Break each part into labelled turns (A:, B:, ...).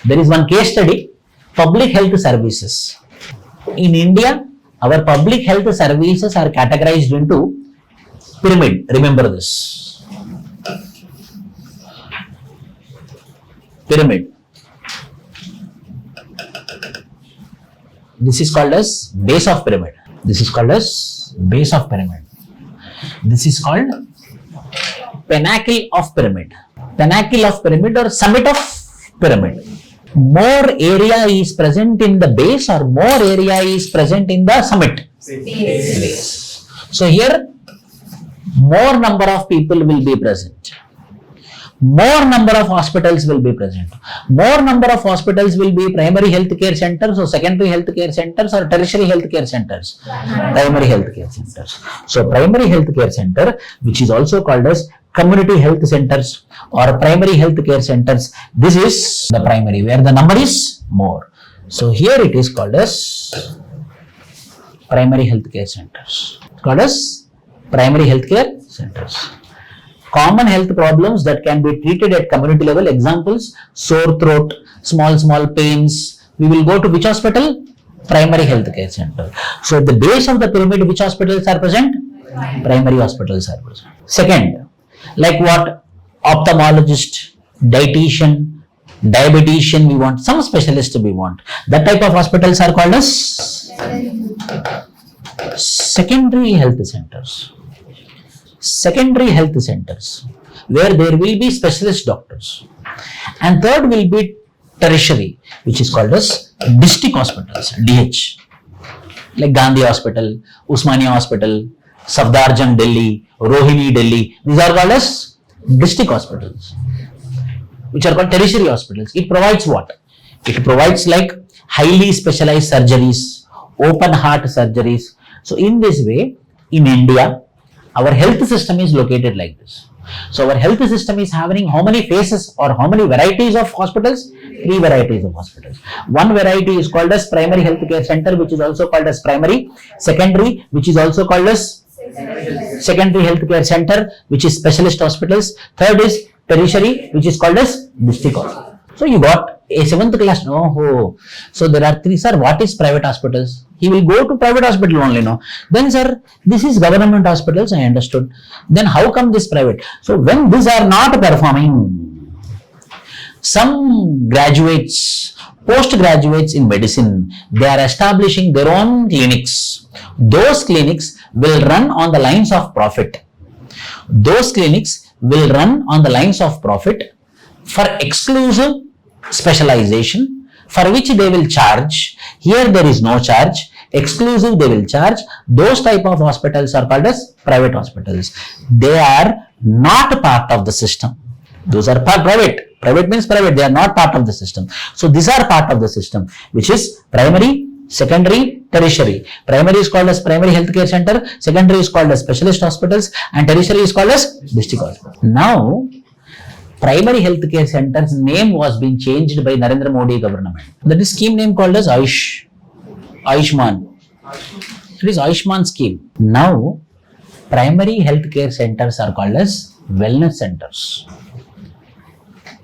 A: There is one case study, public health services. In India, our public health services are categorized into pyramid. Remember this. Pyramid. This is called as base of pyramid. This is called as base of pyramid. This is called pinnacle of pyramid. Pinnacle of pyramid or summit of pyramid. More area is present in the base or more area is present in the summit? Base. So here, more number of people will be present. More number of hospitals will be present. More number of hospitals will be primary health care centers or secondary health care centers or tertiary health care centers. Primary health care centers. So primary health care center, which is also called as community health centers or primary health care centers. This is the primary where the number is more. So here it is called as primary health care centers. Called as primary health care centers. Common health problems that can be treated at community level. Examples, sore throat, small pains. We will go to which hospital? Primary health care center. So at the base of the pyramid, which hospitals are present? Primary hospitals are present. Second, like what? Ophthalmologist, dietitian, diabetician we want, some specialist we want. That type of hospitals are called as secondary health centers. Secondary health centers where there will be specialist doctors. And third will be tertiary, which is called as district hospitals, DH. Like Gandhi Hospital, Usmania Hospital, Safdarjung Delhi, Rohini Delhi. These are called as district hospitals, which are called tertiary hospitals. It provides what? It provides like highly specialized surgeries, open heart surgeries. So in this way, in India, our health system is located like this. So our health system is having how many phases or how many varieties of hospitals? 3 varieties of hospitals. One variety is called as primary health care center, which is also called as primary. Secondary, which is also called as secondary health care center, which is specialist hospitals. Third is tertiary, which is called as district hospital. So you got a 7th class. Oh, so there are 3. Sir, what is private hospitals? He will go to private hospital only, no? Then sir, this is government hospitals, I understood. Then how come this private? So when these are not performing, some graduates, postgraduates in medicine, they are establishing their own clinics. Those clinics will run on the lines of profit. Those clinics will run on the lines of profit for exclusive specialization, for which they will charge. Here there is no charge. Exclusive they will charge. Those type of hospitals are called as private hospitals. They are not part of the system. Those are private. Private means private. They are not part of the system. So these are part of the system, which is primary, secondary, tertiary. Primary is called as primary health care center. Secondary is called as specialist hospitals. And tertiary is called as district hospital. Now, primary health care center's name was being changed by Narendra Modi government. That is scheme name called as Ayushman. It is Ayushman scheme. Now, primary health care centers are called as wellness centers.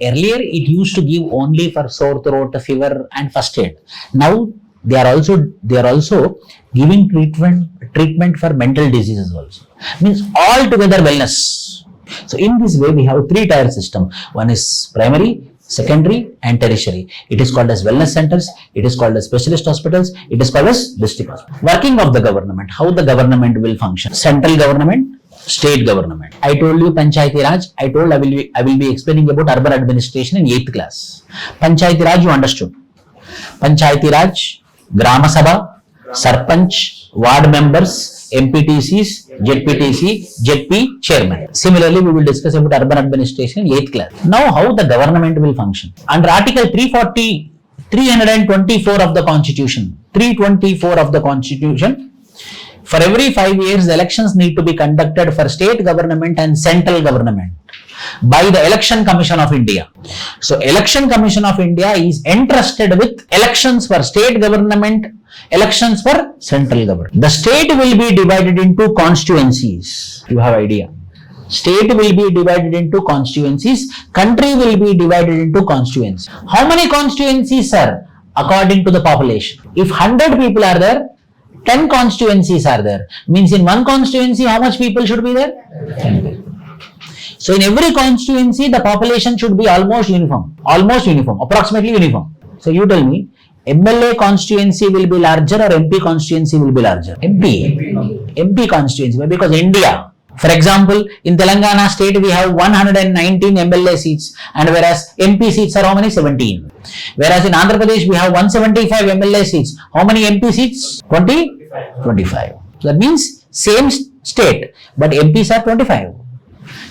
A: Earlier, it used to give only for sore throat, fever, and first aid. Now, they are also giving treatment for mental diseases also. Means altogether wellness. So in this way, we have 3-tier system. One is primary, secondary, and tertiary. It is called as wellness centers. It is called as specialist hospitals. It is called as district hospitals. Working of the government. How the government will function? Central government, state government. I told you Panchayati Raj. I will be explaining about urban administration in 8th class. Panchayati Raj, you understood. Panchayati Raj, Grama Sabha, Sarpanch, ward members, MPTCs, ZPTC, ZP chairman. Similarly, we will discuss about urban administration in 8th class. Now, how the government will function? Under Article 324 of the Constitution, 324 of the Constitution, for every 5 years, the elections need to be conducted for state government and central government by the Election Commission of India. So, Election Commission of India is entrusted with elections for state government, elections for central government. The state will be divided into constituencies. You have idea. State will be divided into constituencies. Country will be divided into constituencies. How many constituencies, sir? According to the population. If 100 people are there, 10 constituencies are there. Means in one constituency, how much people should be there? 10 people. So in every constituency, the population should be almost uniform, approximately uniform. So you tell me, MLA constituency will be larger or MP constituency will be larger? MP constituency, because India. For example, in Telangana state, we have 119 MLA seats, and whereas MP seats are how many? 17. Whereas in Andhra Pradesh, we have 175 MLA seats. How many MP seats? 25. So that means same state, but MPs are 25.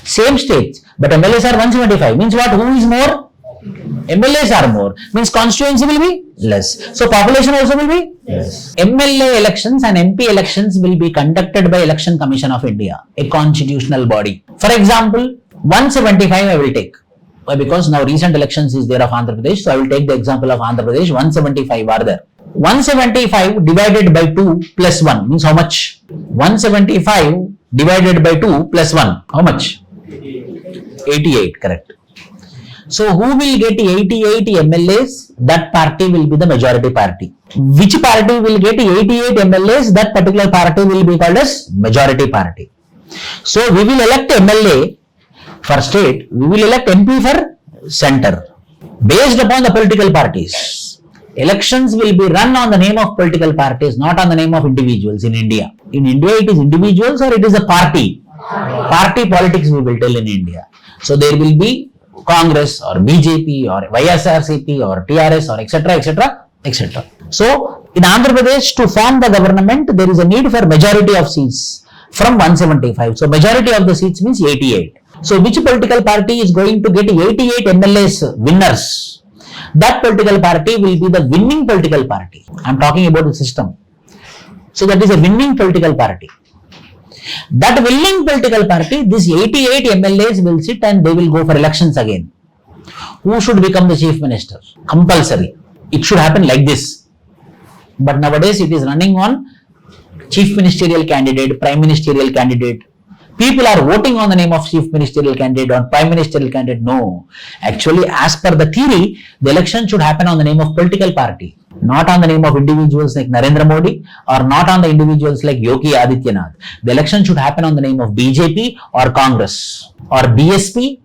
A: Same states, but MLAs are 175. Means what? Who is more? MLAs are more. Means constituency will be less. So population also will be less. MLA elections and MP elections will be conducted by Election Commission of India, a constitutional body. For example, 175 I will take. Why? Because now recent elections is there of Andhra Pradesh. So I will take the example of Andhra Pradesh. 175 are there. 175 divided by 2 plus 1 means how much? 175 divided by 2 plus 1. How much? 88. Correct. So who will get 88 MLAs? That party will be the majority party. Which party will get 88 MLAs? That particular party will be called as majority party. So we will elect MLA for state. We will elect MP for center. Based upon the political parties. Elections will be run on the name of political parties, not on the name of individuals in India. In India, it is individuals or it is a party. Party politics we will tell in India. So there will be Congress or BJP or YSRCP or TRS or etc. So in Andhra Pradesh, to form the government, there is a need for majority of seats from 175. So majority of the seats means 88. So which political party is going to get 88 MLAs winners? That political party will be the winning political party. I am talking about the system. So that is a winning political party. That winning political party, this 88 MLAs will sit and they will go for elections again. Who should become the chief minister? Compulsory. It should happen like this. But nowadays it is running on chief ministerial candidate, prime ministerial candidate. People are voting on the name of chief ministerial candidate or prime ministerial candidate. No. Actually, as per the theory, the election should happen on the name of political party. Not on the name of individuals like Narendra Modi or not on the individuals like Yogi Adityanath. The election should happen on the name of BJP or Congress or BSP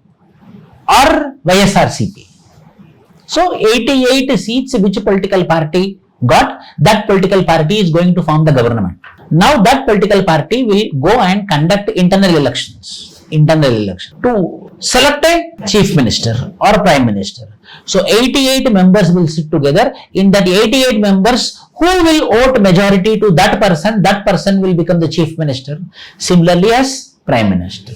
A: or YSRCP. So 88 seats which political party got, that political party is going to form the government. Now that political party will go and conduct internal elections to select a chief minister or prime minister. So 88 members will sit together. In that 88 members, who will vote majority to that person will become the chief minister. Similarly as prime minister.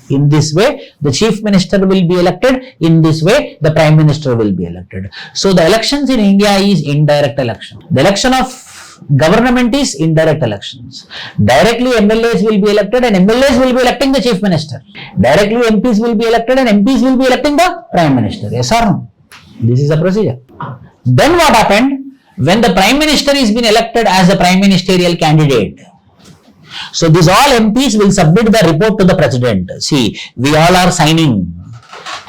A: In this way, the chief minister will be elected. In this way, the prime minister will be elected. So the elections in India is indirect election. The election of government is indirect elections. Directly MLAs will be elected and MLAs will be electing the chief minister. Directly MPs will be elected and MPs will be electing the prime minister. Yes or no? This is a procedure. Then what happened? When the prime minister is been elected as a prime ministerial candidate, so these all MPs will submit the report to the president. See, we all are signing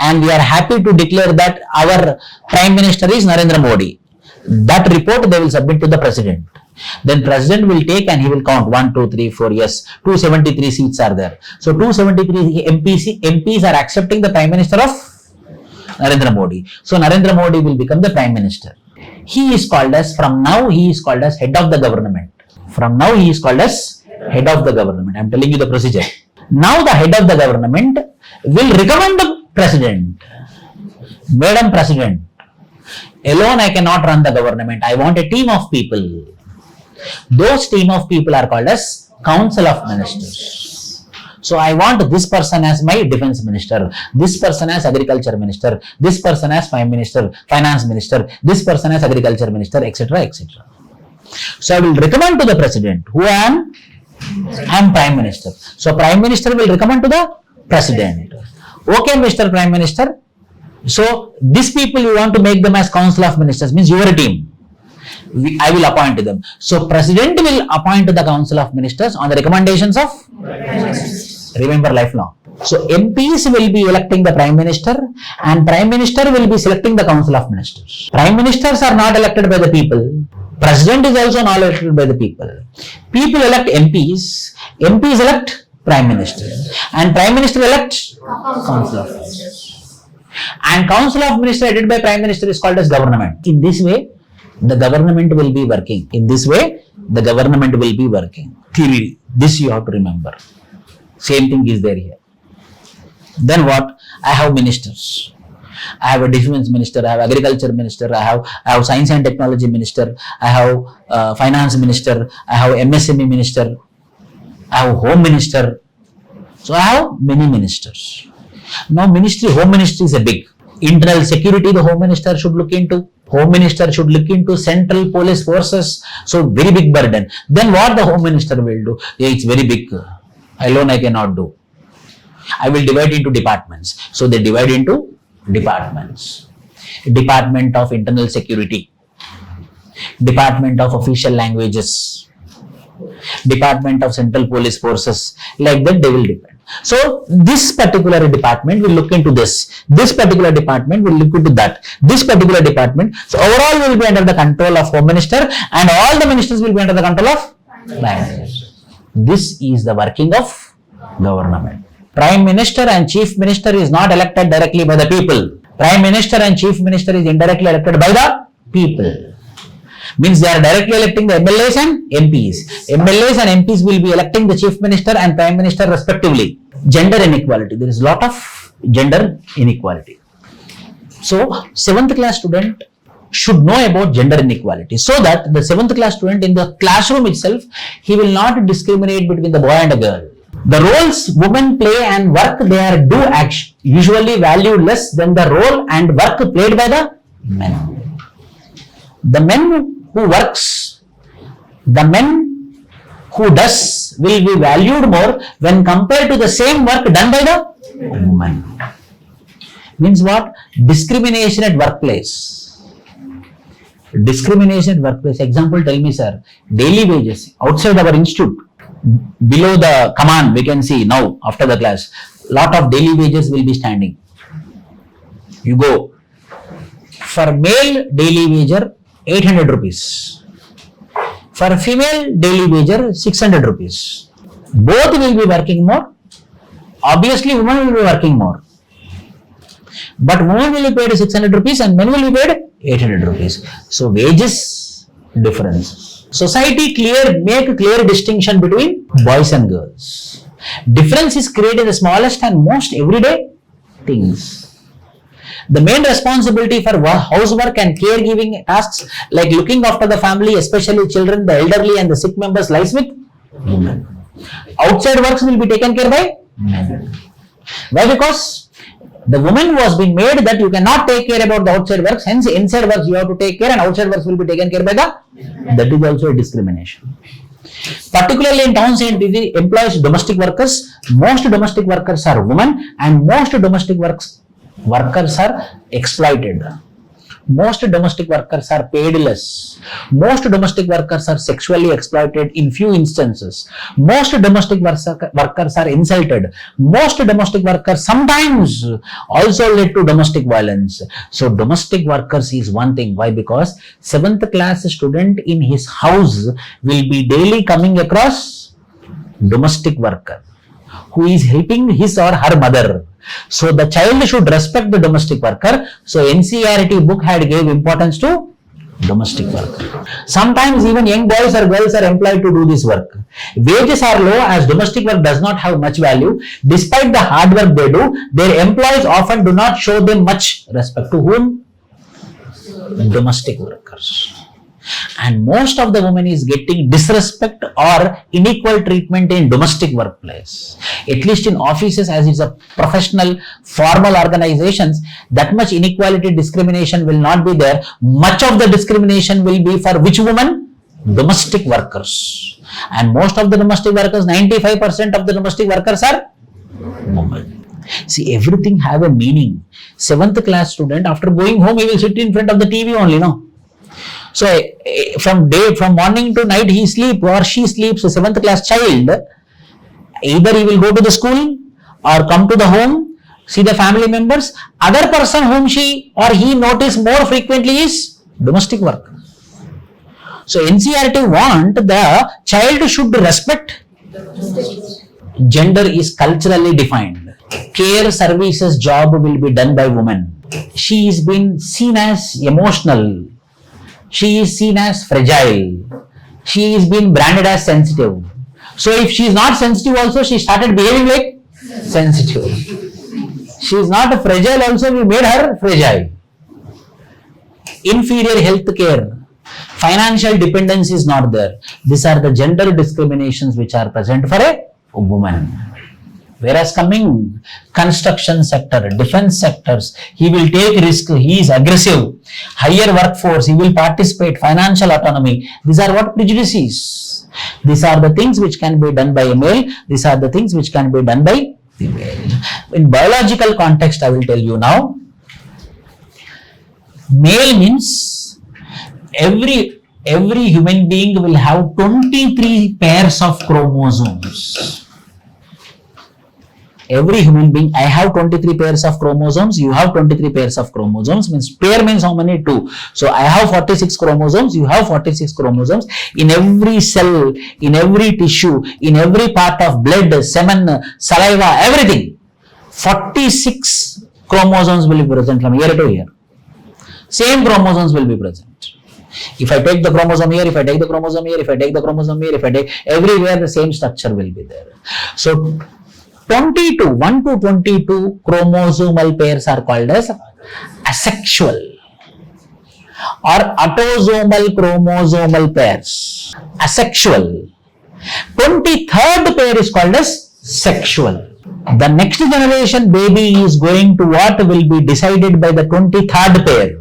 A: and we are happy to declare that our prime minister is Narendra Modi. That report they will submit to the president. Then president will take and he will count 1, 2, 3, 4. Yes, 273 seats are there. So 273 MPs are accepting the prime minister of Narendra Modi. So Narendra Modi will become the prime minister. He is called as, from now he is called as head of the government. From now he is called as head of the government. I am telling you the procedure. Now the head of the government will recommend the president. Madam President, alone I cannot run the government. I want a team of people. Those team of people are called as Council of Ministers. So I want this person as my defense minister, this person as agriculture minister, this person as prime minister, finance minister, this person as agriculture minister, etc. So I will recommend to the president who I am prime minister. So prime minister will recommend to the president. Okay, Mr. Prime Minister. So these people you want to make them as Council of Ministers, means your team. I will appoint them. So president will appoint the Council of Ministers on the recommendations of Remember lifelong. So MPs will be electing the Prime Minister and Prime Minister will be selecting the Council of Ministers. Prime Ministers are not elected by the people. President is also not elected by the people. People elect MPs. MPs elect Prime Minister. And Prime Minister elects Council of Ministers. And Council of Ministers headed by Prime Minister is called as government. In this way, the government will be working. In this way, the government will be working. Theory. This you have to remember. Same thing is there here. Then what? I have ministers. I have a defense minister, I have agriculture minister, I have science and technology minister, I have finance minister, I have MSME minister, I have home minister. So I have many ministers. Now ministry, home ministry is a big. Internal security the home minister should look into. Home minister should look into central police forces. So very big burden. Then what the home minister will do? Yeah, it's very big. Alone I cannot do. I will divide into departments. So they divide into departments. Department of Internal Security, Department of Official Languages, Department of Central Police Forces. Like that they will depend. So this particular department will look into this. This particular department will look into that. This particular department. So overall will be under the control of Home Minister and all the ministers will be under the control of Prime Minister. This is the working of government. Prime Minister and Chief Minister is not elected directly by the people. Prime Minister and Chief Minister is indirectly elected by the people. Means they are directly electing the MLAs and MPs. MLAs and MPs will be electing the Chief Minister and Prime Minister respectively. Gender inequality. There is a lot of gender inequality. So, 7th class student should know about gender inequality so that the 7th class student in the classroom itself, he will not discriminate between the boy and a girl. The roles women play and work they are do action usually valued less than the role and work played by the men. The men who works, the men who does will be valued more when compared to the same work done by the woman. Means what? Discrimination at workplace. Discrimination at workplace. Example, tell me sir, daily wages outside our institute. Below the command, we can see now after the class, lot of daily wages will be standing. You go. For male daily wager, 800 rupees. For female daily wager, 600 rupees. Both will be working more. Obviously, women will be working more. But women will be paid 600 rupees and men will be paid 800 rupees. So, wages difference. Society make clear distinction between boys and girls. Difference is created in the smallest and most everyday things. The main responsibility for housework and caregiving tasks like looking after the family, especially children, the elderly and the sick members lies with women. Outside works will be taken care by men. Why? Because the woman was being made that you cannot take care about the outside works, hence inside works you have to take care and outside works will be taken care by the. That is also a discrimination. Particularly in towns and cities, employs domestic workers. Most domestic workers are women and most domestic workers are exploited. Most domestic workers are paid less. Most domestic workers are sexually exploited in few instances. Most domestic workers are insulted. Most domestic workers sometimes also lead to domestic violence. So domestic workers is one thing. Why? Because 7th class student in his house will be daily coming across domestic worker who is helping his or her mother. So the child should respect the domestic worker. So NCERT book had gave importance to domestic work. Sometimes even young boys or girls are employed to do this work. Wages are low as domestic work does not have much value. Despite the hard work they do, their employees often do not show them much respect. To whom? Domestic workers. And most of the women is getting disrespect or unequal treatment in domestic workplace. At least in offices, as it's a professional, formal organizations, that much inequality, discrimination will not be there. Much of the discrimination will be for which woman? Domestic workers. And most of the domestic workers, 95% of the domestic workers are women. See, everything have a meaning. 7th class student, after going home, he will sit in front of the TV only, no? So, from morning to night, he sleeps or she sleeps, a 7th class child, Either he will go to the school or come to the home, see the family members. Other person whom she or he notice more frequently is domestic work. So NCERT want the child should respect. Gender is culturally defined. Care services job will be done by women. She is being seen as emotional. She is seen as fragile. She is being branded as sensitive. So if she is not sensitive also, she started behaving like sensitive. She is not fragile also, we made her fragile. Inferior health care. Financial dependence is not there. These are the gender discriminations which are present for a woman. Whereas coming construction sector, defense sectors, he will take risk, he is aggressive, higher workforce, he will participate, financial autonomy. These are what prejudices. These are the things which can be done by a male, these are the things which can be done by female. In biological context, I will tell you now, male means every human being will have 23 pairs of chromosomes. Every human being, I have 23 pairs of chromosomes, you have 23 pairs of chromosomes, means pair means how many? 2. So I have 46 chromosomes, you have 46 chromosomes. In every cell, in every tissue, in every part of blood, semen, saliva, everything, 46 chromosomes will be present from year to year. Same chromosomes will be present. If I take the chromosome here, if I take the chromosome here, if I take the chromosome here, if I take everywhere, the same structure will be there. So 22, 1 to 22 chromosomal pairs are called as asexual or autosomal chromosomal pairs. Asexual. 23rd pair is called as sexual. The next generation baby is going to what will be decided by the 23rd pair.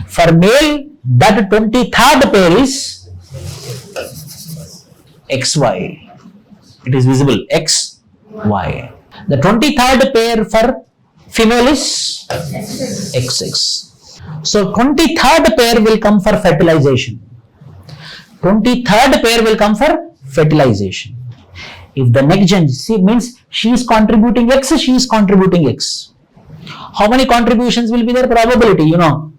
A: For male, that 23rd pair is XY. It is visible, XY. The 23rd pair for female is XX. So 23rd pair will come for fertilization. 23rd pair will come for fertilization. If the next gen, see, means she is contributing X, she is contributing X. How many contributions will be there? Probability, you know.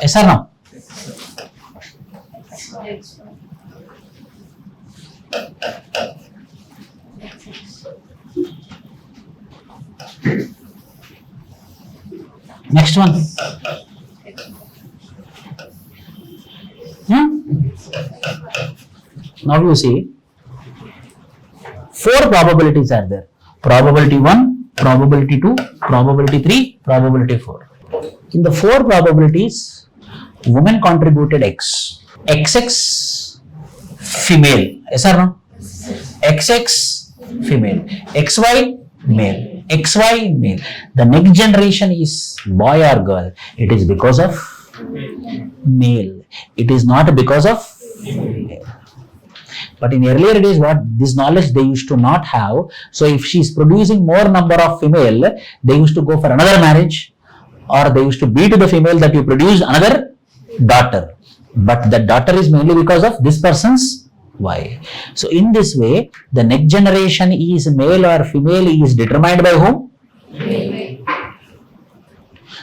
A: Yes or no? Next one. Now you see, 4 probabilities are there. Probability 1, probability 2, probability 3, probability 4. In the 4 probabilities, women contributed X. XX female. Yes or no? XX female. XY male. XY male. The next generation is boy or girl. It is because of male. It is not because of female. But in earlier days, what this knowledge they used to not have. So if she is producing more number of female, they used to go for another marriage, or they used to beat the female that you produced another daughter. But the daughter is mainly because of this person's Y. So in this way, the next generation is male or female is determined by whom?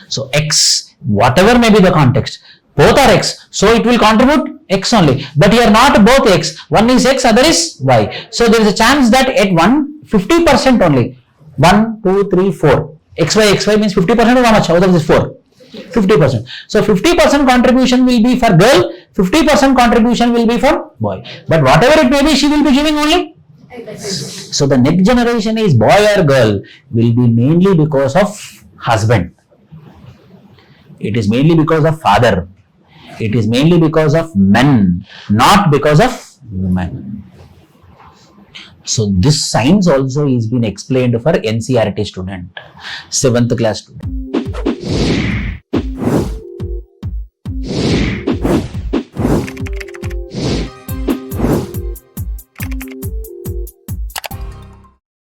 A: So X, whatever may be the context, both are X. So it will contribute X only. But here not both X. One is X, other is Y. So there is a chance that at 50% only. 1, 2, 3, 4. XY means 50% or how much? Out of this 4. 50%. So 50% contribution will be for girl, 50% contribution will be for boy. But whatever it may be, she will be giving only. So the next generation is boy or girl will be mainly because of husband. It is mainly because of father. It is mainly because of men, not because of women. So this science also is been explained for NCERT student, 7th class student.